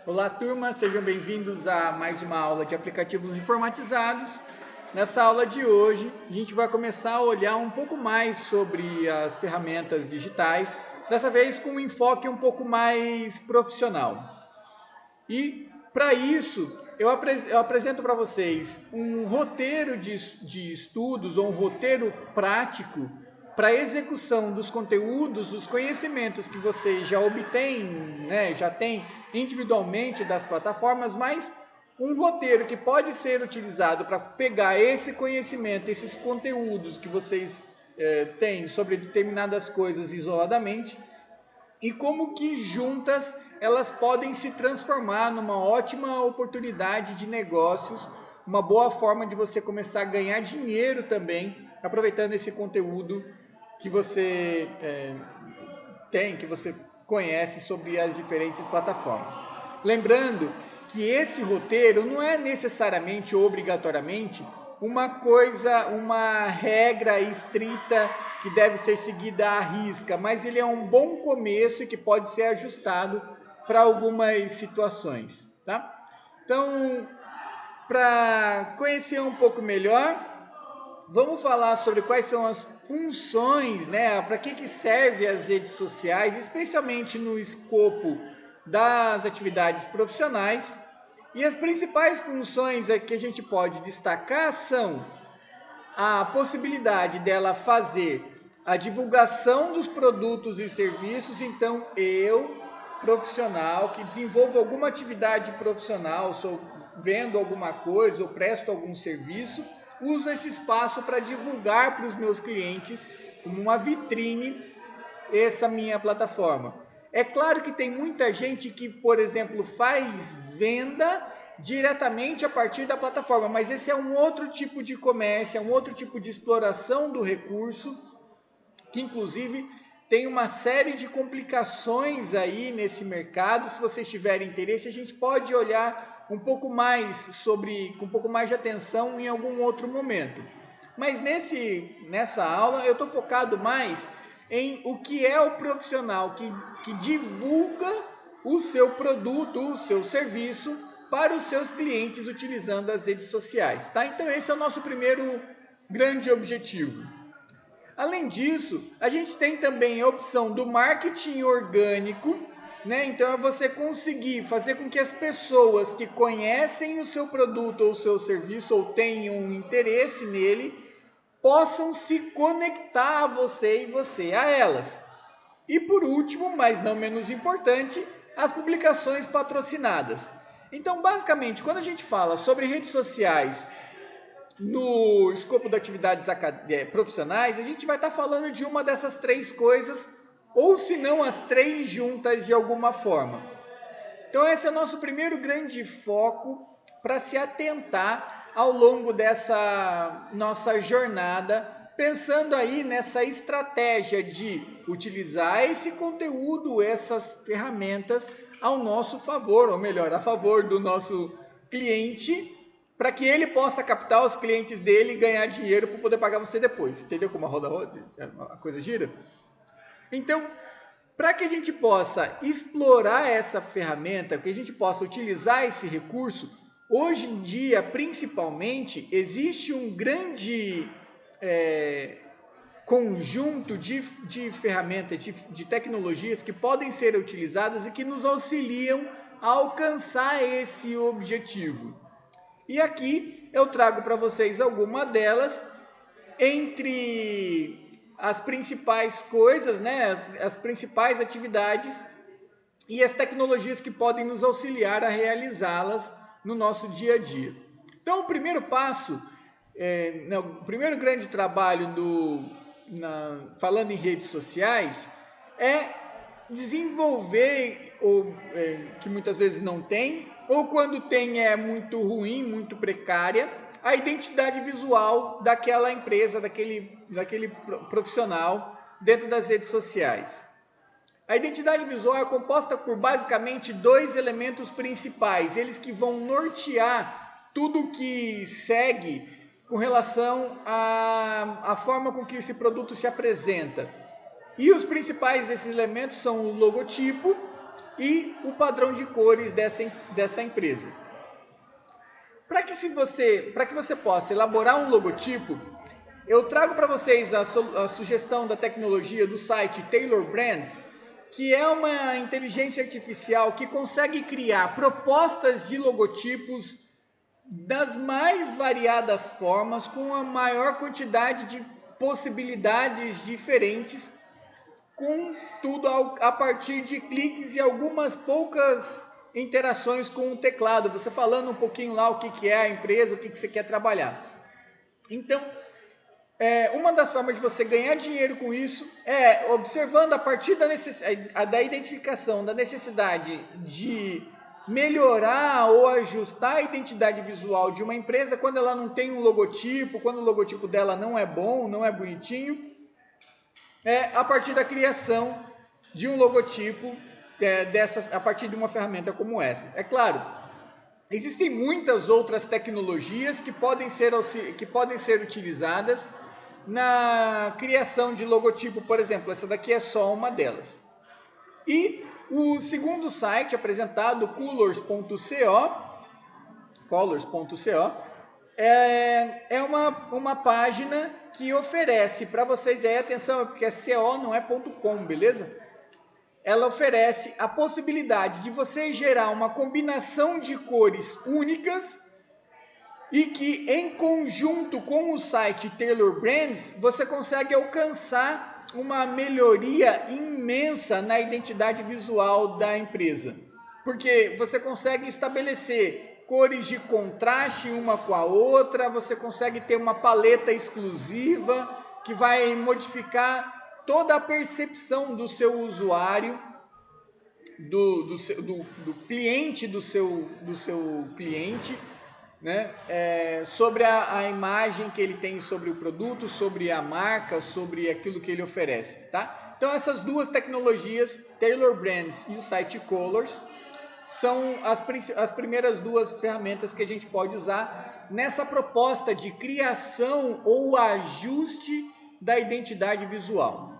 Olá, turma, sejam bem-vindos a mais uma aula de aplicativos informatizados. Nessa aula de hoje, a gente vai começar a olhar um pouco mais sobre as ferramentas digitais, dessa vez com um enfoque um pouco mais profissional. E, para isso, eu apresento para vocês um roteiro de estudos ou um roteiro prático para a execução dos conteúdos, os conhecimentos que vocês já obtêm, já têm individualmente das plataformas, mas um roteiro que pode ser utilizado para pegar esse conhecimento, esses conteúdos que vocês têm sobre determinadas coisas isoladamente e como que juntas elas podem se transformar numa ótima oportunidade de negócios, uma boa forma de você começar a ganhar dinheiro também, aproveitando esse conteúdo que você tem, que você conhece sobre as diferentes plataformas. Lembrando que esse roteiro não é necessariamente ou obrigatoriamente uma regra estrita que deve ser seguida à risca, mas ele é um bom começo e que pode ser ajustado para algumas situações, tá? Então, para conhecer um pouco melhor, vamos falar sobre quais são as funções, para que servem as redes sociais, especialmente no escopo das atividades profissionais. E as principais funções que a gente pode destacar são a possibilidade dela fazer a divulgação dos produtos e serviços. Então, eu, profissional, que desenvolvo alguma atividade profissional, sou vendo alguma coisa ou presto algum serviço, uso esse espaço para divulgar para os meus clientes, como uma vitrine, essa minha plataforma. É claro que tem muita gente que, por exemplo, faz venda diretamente a partir da plataforma, mas esse é um outro tipo de comércio, é um outro tipo de exploração do recurso, que inclusive tem uma série de complicações aí nesse mercado. Se vocês tiverem interesse, a gente pode olhar um pouco mais com um pouco mais de atenção em algum outro momento. Mas nessa aula eu estou focado mais em o que é o profissional que divulga o seu produto, o seu serviço para os seus clientes utilizando as redes sociais, tá? Então esse é o nosso primeiro grande objetivo. Além disso, a gente tem também a opção do marketing orgânico, Então é você conseguir fazer com que as pessoas que conhecem o seu produto ou o seu serviço ou tenham um interesse nele, possam se conectar a você e você a elas. E por último, mas não menos importante, as publicações patrocinadas. Então, basicamente, quando a gente fala sobre redes sociais no escopo de atividades profissionais, a gente vai estar falando de uma dessas três coisas, ou se não as três juntas de alguma forma. Então esse é o nosso primeiro grande foco para se atentar ao longo dessa nossa jornada, pensando aí nessa estratégia de utilizar esse conteúdo, essas ferramentas ao nosso favor, ou melhor, a favor do nosso cliente, para que ele possa captar os clientes dele e ganhar dinheiro para poder pagar você depois. Entendeu como a coisa gira? Então, para que a gente possa explorar essa ferramenta, que a gente possa utilizar esse recurso, hoje em dia, principalmente, existe um grande conjunto de ferramentas, de tecnologias que podem ser utilizadas e que nos auxiliam a alcançar esse objetivo. E aqui eu trago para vocês alguma delas, entre as principais coisas, as principais atividades e as tecnologias que podem nos auxiliar a realizá-las no nosso dia a dia. Então, o primeiro passo, o primeiro grande trabalho falando em redes sociais é desenvolver, que muitas vezes não tem, ou quando tem é muito ruim, muito precária, a identidade visual daquela empresa, daquele profissional dentro das redes sociais. A identidade visual é composta por basicamente dois elementos principais, eles que vão nortear tudo que segue com relação à forma com que esse produto se apresenta. E os principais desses elementos são o logotipo, e o padrão de cores dessa empresa. Para que você possa elaborar um logotipo, eu trago para vocês a sugestão da tecnologia do site Tailor Brands, que é uma inteligência artificial que consegue criar propostas de logotipos das mais variadas formas, com a maior quantidade de possibilidades diferentes, com tudo a partir de cliques e algumas poucas interações com o teclado, você falando um pouquinho lá o que é a empresa, o que você quer trabalhar. Então, uma das formas de você ganhar dinheiro com isso é observando a partir da identificação da necessidade de melhorar ou ajustar a identidade visual de uma empresa quando ela não tem um logotipo, quando o logotipo dela não é bom, não é bonitinho, a partir da criação de um logotipo a partir de uma ferramenta como essa. É claro, existem muitas outras tecnologias que podem ser utilizadas na criação de logotipo, por exemplo, essa daqui é só uma delas. E o segundo site apresentado, colors.co, é uma página que oferece para vocês, aí atenção, porque é CO, não é .com, beleza? Ela oferece a possibilidade de você gerar uma combinação de cores únicas e que em conjunto com o site Tailor Brands, você consegue alcançar uma melhoria imensa na identidade visual da empresa. Porque você consegue estabelecer cores de contraste uma com a outra, você consegue ter uma paleta exclusiva que vai modificar toda a percepção do seu usuário, do cliente do seu cliente, né? Sobre a imagem que ele tem sobre o produto, sobre a marca, sobre aquilo que ele oferece, tá? Então essas duas tecnologias, Tailor Brands e o site Colors, são as primeiras duas ferramentas que a gente pode usar nessa proposta de criação ou ajuste da identidade visual.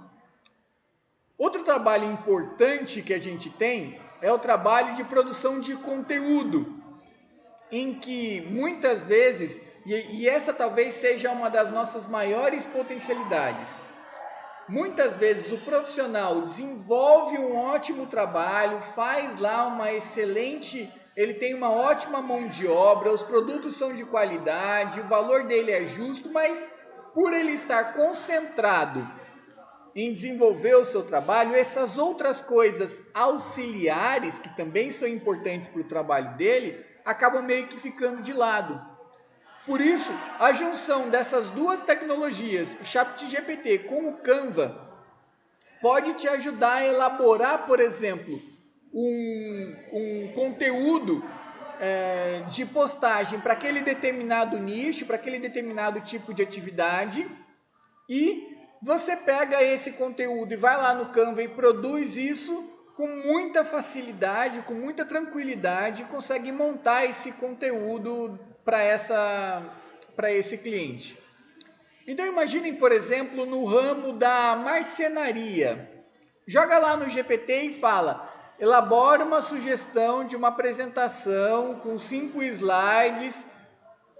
Outro trabalho importante que a gente tem é o trabalho de produção de conteúdo, em que muitas vezes, e essa talvez seja uma das nossas maiores potencialidades, muitas vezes o profissional desenvolve um ótimo trabalho, faz lá ele tem uma ótima mão de obra, os produtos são de qualidade, o valor dele é justo, mas por ele estar concentrado em desenvolver o seu trabalho, essas outras coisas auxiliares, que também são importantes para o trabalho dele, acabam meio que ficando de lado. Por isso, a junção dessas duas tecnologias, ChatGPT com o Canva, pode te ajudar a elaborar, por exemplo, um conteúdo de postagem para aquele determinado nicho, para aquele determinado tipo de atividade, e você pega esse conteúdo e vai lá no Canva e produz isso com muita facilidade, com muita tranquilidade, consegue montar esse conteúdo para esse cliente. Então imaginem, por exemplo, no ramo da marcenaria. Joga lá no GPT e fala, elabora uma sugestão de uma apresentação com 5 slides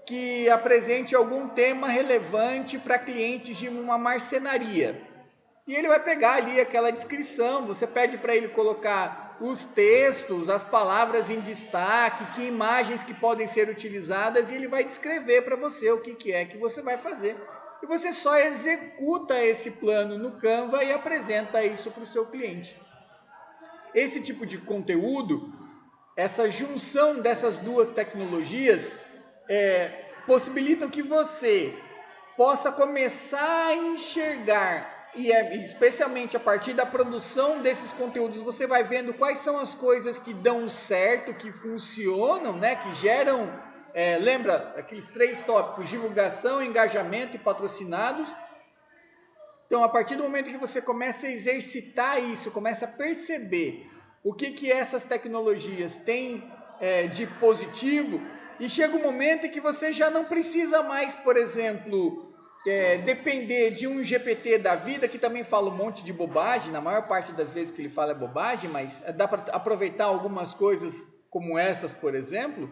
que apresente algum tema relevante para clientes de uma marcenaria. E ele vai pegar ali aquela descrição, você pede para ele colocar os textos, as palavras em destaque, que imagens que podem ser utilizadas, e ele vai descrever para você o que é que você vai fazer. E você só executa esse plano no Canva e apresenta isso para o seu cliente. Esse tipo de conteúdo, essa junção dessas duas tecnologias, possibilitam que você possa começar a enxergar, e especialmente a partir da produção desses conteúdos, você vai vendo quais são as coisas que dão certo, que funcionam, né, que geram, lembra aqueles 3 tópicos, divulgação, engajamento e patrocinados. Então, a partir do momento que você começa a exercitar isso, começa a perceber o que essas tecnologias têm de positivo, e chega um momento em que você já não precisa mais, por exemplo, depender de um GPT da vida, que também fala um monte de bobagem, na maior parte das vezes que ele fala é bobagem, mas dá para aproveitar algumas coisas como essas, por exemplo,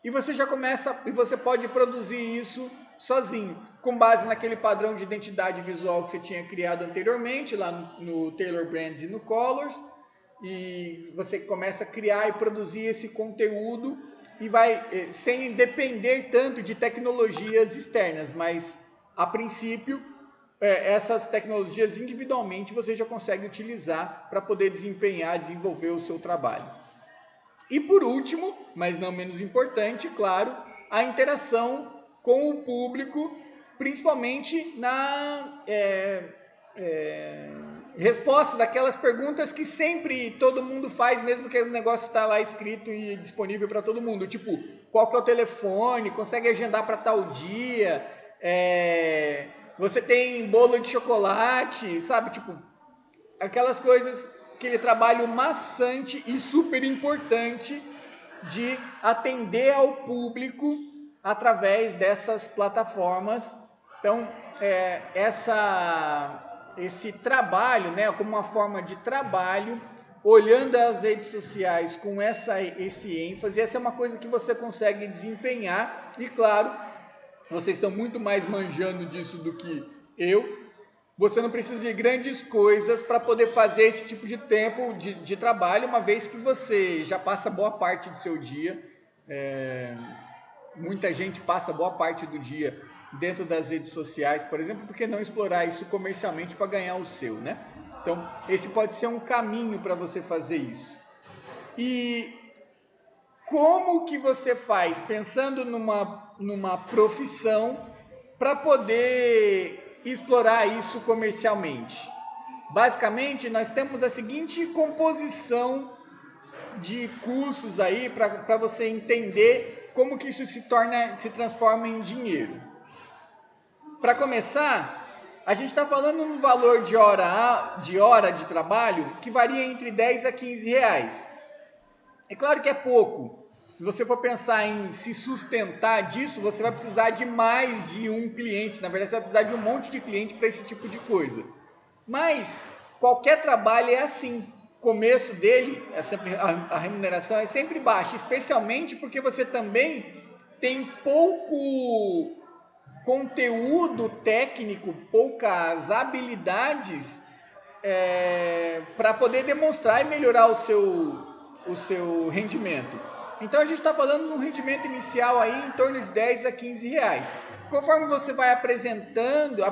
e você já começa, e você pode produzir isso sozinho, com base naquele padrão de identidade visual que você tinha criado anteriormente, lá no Tailor Brands e no Colors, e você começa a criar e produzir esse conteúdo e vai sem depender tanto de tecnologias externas, mas a princípio essas tecnologias individualmente você já consegue utilizar para poder desenvolver o seu trabalho. E por último, mas não menos importante, claro, a interação com o público, principalmente na resposta daquelas perguntas que sempre todo mundo faz, mesmo que o negócio está lá escrito e disponível para todo mundo. Tipo, qual que é o telefone, consegue agendar para tal dia, você tem bolo de chocolate, sabe? Tipo, aquelas coisas, aquele trabalho maçante e super importante de atender ao público através dessas plataformas. Então, esse trabalho, né, como uma forma de trabalho, olhando as redes sociais com esse ênfase, essa é uma coisa que você consegue desempenhar e, claro, vocês estão muito mais manjando disso do que eu. Você não precisa de grandes coisas para poder fazer esse tipo de tempo de trabalho, uma vez que você já passa boa parte do seu dia. Muita gente passa boa parte do dia dentro das redes sociais, por exemplo, por que não explorar isso comercialmente para ganhar o seu, né? Então, esse pode ser um caminho para você fazer isso. E como que você faz, pensando numa profissão, para poder explorar isso comercialmente? Basicamente, nós temos a seguinte composição de cursos aí para você entender como que isso se transforma em dinheiro. Para começar, a gente está falando um valor de hora de trabalho que varia entre 10 a 15 reais. É claro que é pouco. Se você for pensar em se sustentar disso, você vai precisar de mais de um cliente. Na verdade, você vai precisar de um monte de cliente para esse tipo de coisa. Mas qualquer trabalho é assim. O começo dele, a remuneração é sempre baixa, especialmente porque você também tem pouco conteúdo técnico, poucas habilidades para poder demonstrar e melhorar o seu rendimento. Então a gente está falando de um rendimento inicial aí em torno de 10 a 15 reais. Conforme você vai aprendendo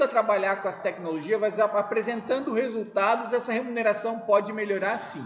a trabalhar com as tecnologias, vai apresentando resultados, essa remuneração pode melhorar sim.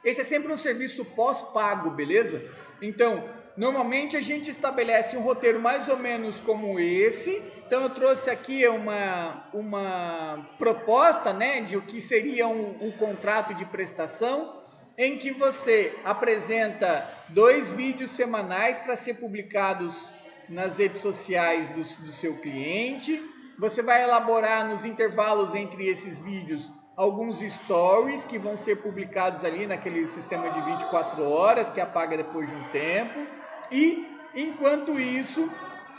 Esse é sempre um serviço pós-pago, beleza? Então, normalmente a gente estabelece um roteiro mais ou menos como esse. Então eu trouxe aqui uma proposta, né, de o que seria um contrato de prestação, em que você apresenta 2 vídeos semanais para ser publicados nas redes sociais do seu cliente. Você vai elaborar nos intervalos entre esses vídeos alguns stories que vão ser publicados ali naquele sistema de 24 horas que apaga depois de um tempo. E enquanto isso,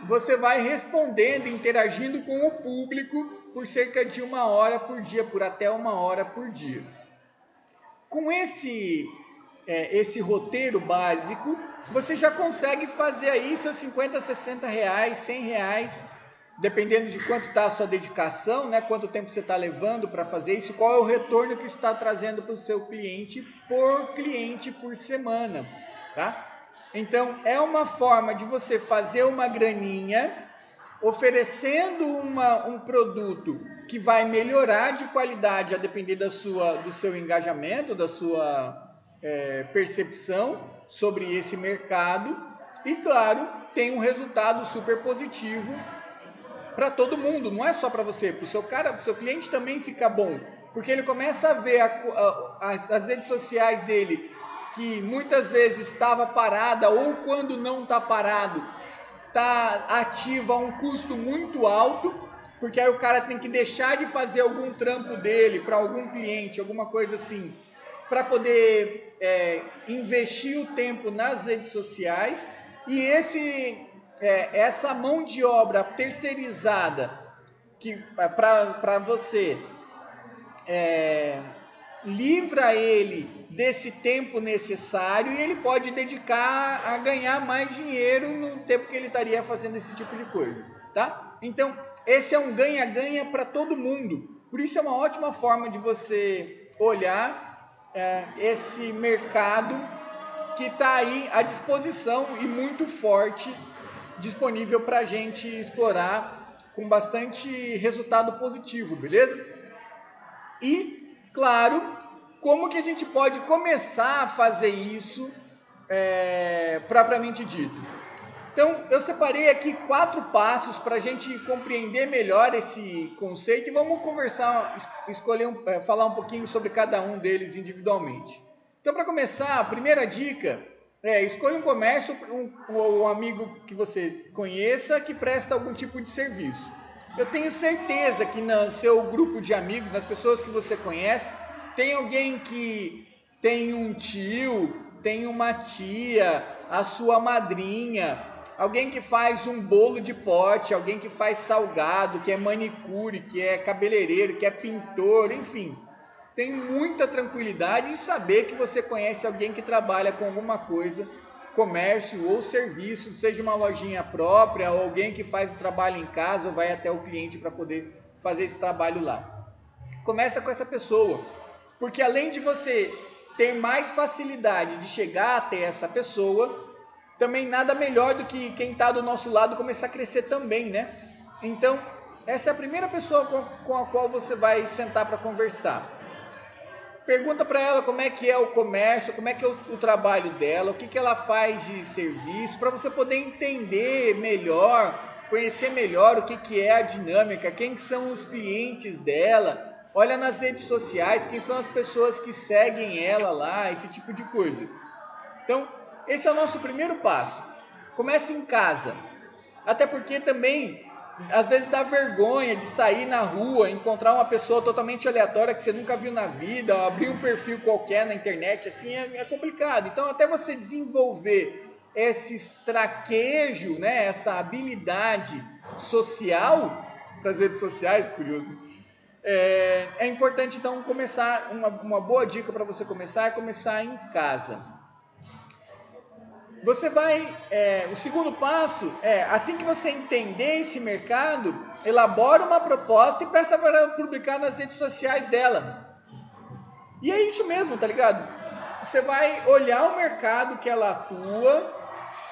você vai respondendo, interagindo com o público por cerca de 1 hora por dia, por até 1 hora por dia. Com esse roteiro básico, você já consegue fazer aí seus 50, 60 reais, 100 reais, dependendo de quanto está a sua dedicação, né? Quanto tempo você está levando para fazer isso, qual é o retorno que isso está trazendo para o seu cliente por semana, tá? Então, é uma forma de você fazer uma graninha oferecendo um produto que vai melhorar de qualidade a depender do seu engajamento, da sua percepção sobre esse mercado e, claro, tem um resultado super positivo para todo mundo, não é só para você, para o seu cliente também fica bom, porque ele começa a ver as redes sociais dele, que muitas vezes estava parada ou quando não está parado, está ativa a um custo muito alto, porque aí o cara tem que deixar de fazer algum trampo dele para algum cliente, alguma coisa assim, para poder investir o tempo nas redes sociais, e essa mão de obra terceirizada que para você livra ele desse tempo necessário e ele pode dedicar a ganhar mais dinheiro no tempo que ele estaria fazendo esse tipo de coisa, tá? Então, esse é um ganha-ganha para todo mundo. Por isso é uma ótima forma de você olhar esse mercado que está aí à disposição e muito forte, disponível para a gente explorar com bastante resultado positivo, beleza? E, claro, como que a gente pode começar a fazer isso propriamente dito? Então, eu separei aqui 4 passos para a gente compreender melhor esse conceito e vamos conversar, falar um pouquinho sobre cada um deles individualmente. Então, para começar, a primeira dica escolha um comércio, um amigo que você conheça que presta algum tipo de serviço. Eu tenho certeza que no seu grupo de amigos, nas pessoas que você conhece, tem alguém que tem um tio, tem uma tia, a sua madrinha, alguém que faz um bolo de pote, alguém que faz salgado, que é manicure, que é cabeleireiro, que é pintor, enfim. Tem muita tranquilidade em saber que você conhece alguém que trabalha com alguma coisa, comércio ou serviço, seja uma lojinha própria ou alguém que faz o trabalho em casa ou vai até o cliente para poder fazer esse trabalho lá. Começa com essa pessoa, porque além de você ter mais facilidade de chegar até essa pessoa, também nada melhor do que quem está do nosso lado começar a crescer também, né? Então, essa é a primeira pessoa com a qual você vai sentar para conversar. Pergunta para ela como é que é o comércio, como é que é o trabalho dela, o que ela faz de serviço, para você poder entender melhor, conhecer melhor o que é a dinâmica, quem são os clientes dela. Olha nas redes sociais, quem são as pessoas que seguem ela lá, esse tipo de coisa. Então, esse é o nosso primeiro passo. Comece em casa. Até porque também, às vezes dá vergonha de sair na rua, encontrar uma pessoa totalmente aleatória que você nunca viu na vida, abrir um perfil qualquer na internet, assim é complicado. Então, até você desenvolver esse traquejo, né, essa habilidade social, para as redes sociais, curioso, é importante então começar, uma boa dica para você começar é começar em casa. Você vai, o segundo passo é, assim que você entender esse mercado, elabora uma proposta e peça para ela publicar nas redes sociais dela. E é isso mesmo, tá ligado? Você vai olhar o mercado que ela atua,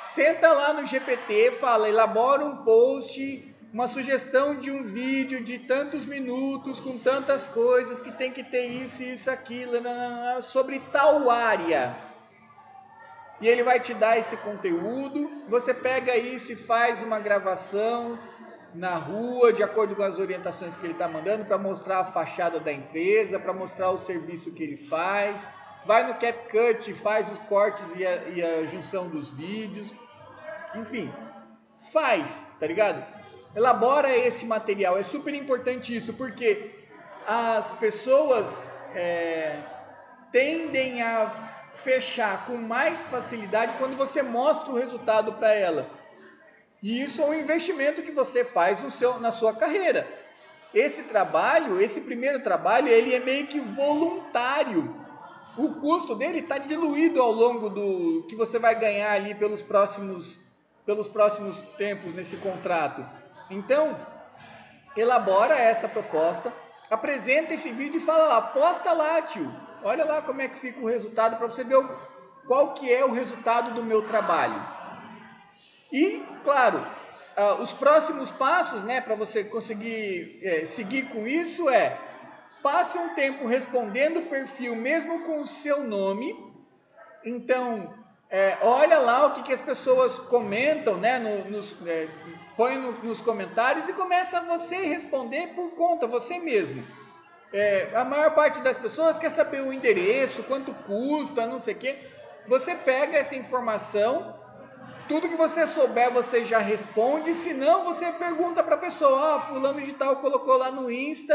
senta lá no GPT, fala, elabora um post, uma sugestão de um vídeo de tantos minutos, com tantas coisas, que tem que ter isso, aquilo, sobre tal área. E ele vai te dar esse conteúdo, você pega isso e faz uma gravação na rua, de acordo com as orientações que ele está mandando, para mostrar a fachada da empresa, para mostrar o serviço que ele faz. Vai no CapCut, faz os cortes e a junção dos vídeos. Enfim, faz, tá ligado? Elabora esse material, é super importante isso, porque as pessoas tendem a fechar com mais facilidade quando você mostra o resultado para ela. E isso é um investimento que você faz na sua carreira. Esse trabalho, esse primeiro trabalho, ele é meio que voluntário. O custo dele está diluído ao longo do que você vai ganhar ali pelos próximos tempos nesse contrato. Então, elabora essa proposta, apresenta esse vídeo e fala lá, posta lá, tio. Olha lá como é que fica o resultado para você ver qual que é o resultado do meu trabalho. E, claro, os próximos passos, né, para você conseguir seguir com isso passe um tempo respondendo o perfil mesmo com o seu nome. Então, olha lá o que as pessoas comentam, né, põe nos comentários e começa você a responder por conta, você mesmo. A maior parte das pessoas quer saber o endereço, quanto custa, não sei o quê. Você pega essa informação, tudo que você souber você já responde, se não você pergunta para a pessoa, fulano de tal colocou lá no Insta,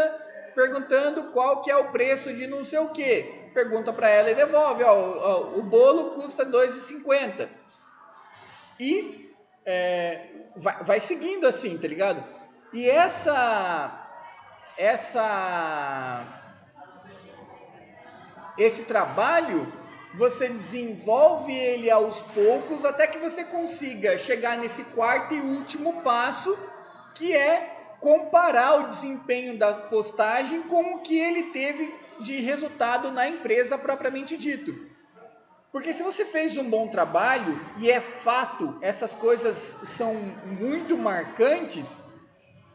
perguntando qual que é o preço de não sei o quê. Pergunta para ela e devolve, o bolo custa R$ 2,50. E vai seguindo assim, tá ligado? E esse trabalho, você desenvolve ele aos poucos até que você consiga chegar nesse quarto e último passo, que é comparar o desempenho da postagem com o que ele teve de resultado na empresa propriamente dito. Porque se você fez um bom trabalho, e é fato, essas coisas são muito marcantes,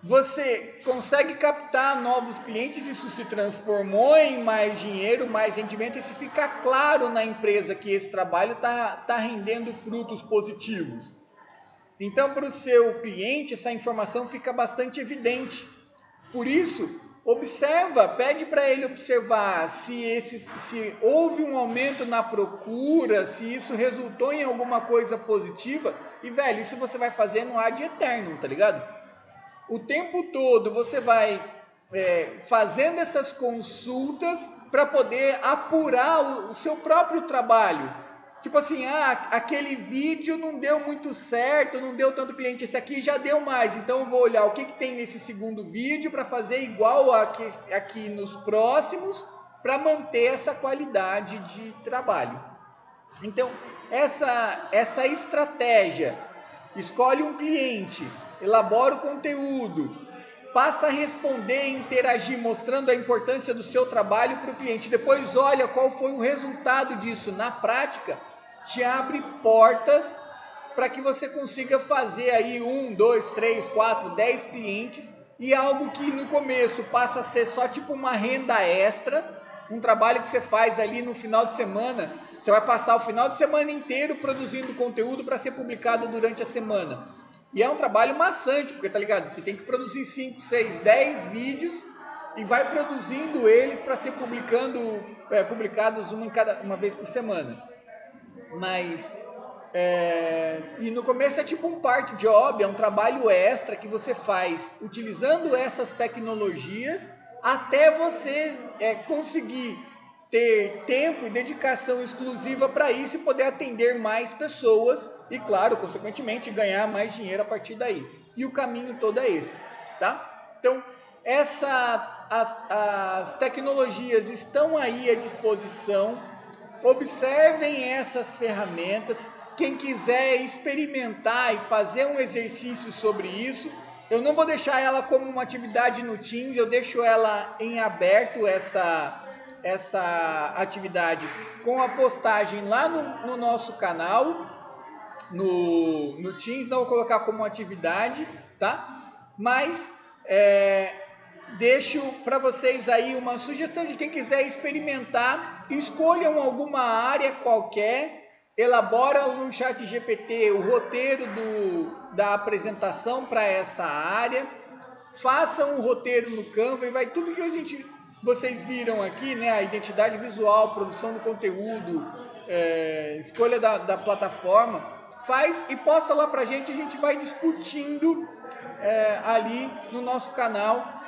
você consegue captar novos clientes, isso se transformou em mais dinheiro, mais rendimento, e se fica claro na empresa que esse trabalho está rendendo frutos positivos. Então, para o seu cliente, essa informação fica bastante evidente. Por isso, observa, pede para ele observar se houve um aumento na procura, se isso resultou em alguma coisa positiva. E, velho, isso você vai fazer no ad eterno, tá ligado? O tempo todo você vai fazendo essas consultas para poder apurar o seu próprio trabalho. Tipo assim, aquele vídeo não deu muito certo, não deu tanto cliente, esse aqui já deu mais, então eu vou olhar o que tem nesse segundo vídeo para fazer igual aqui nos próximos, para manter essa qualidade de trabalho. Então, essa estratégia, escolhe um cliente, elabora o conteúdo, passa a responder e interagir, mostrando a importância do seu trabalho para o cliente. Depois olha qual foi o resultado disso na prática, te abre portas para que você consiga fazer aí 1, 2, 3, 4, 10 clientes, e algo que no começo passa a ser só tipo uma renda extra, um trabalho que você faz ali no final de semana. Você vai passar o final de semana inteiro produzindo conteúdo para ser publicado durante a semana. E é um trabalho maçante, porque tá ligado? Você tem que produzir 5, 6, 10 vídeos e vai produzindo eles para ser publicados uma vez por semana. Mas e no começo é tipo um part job, é um trabalho extra que você faz utilizando essas tecnologias até você conseguir ter tempo e dedicação exclusiva para isso e poder atender mais pessoas e, claro, consequentemente, ganhar mais dinheiro a partir daí. E o caminho todo é esse, tá? Então, as tecnologias estão aí à disposição. Observem essas ferramentas. Quem quiser experimentar e fazer um exercício sobre isso, eu não vou deixar ela como uma atividade no Teams, eu deixo ela em aberto, essa atividade, com a postagem lá no nosso canal, no Teams. Não vou colocar como atividade, tá? Mas deixo para vocês aí uma sugestão de quem quiser experimentar, escolham alguma área qualquer, elabora no ChatGPT o roteiro da apresentação para essa área, façam um roteiro no Canva e vai tudo que vocês viram aqui, né? A identidade visual, produção do conteúdo, escolha da plataforma, faz e posta lá pra gente, a gente vai discutindo ali no nosso canal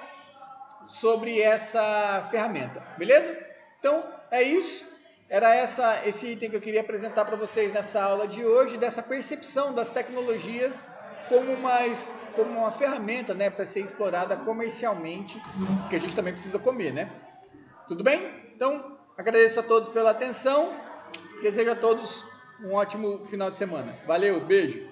sobre essa ferramenta, beleza? Então é isso, era esse item que eu queria apresentar para vocês nessa aula de hoje, dessa percepção das tecnologias como uma ferramenta, né, para ser explorada comercialmente, que a gente também precisa comer, né? Tudo bem? Então agradeço a todos pela atenção, desejo a todos um ótimo final de semana. Valeu, beijo!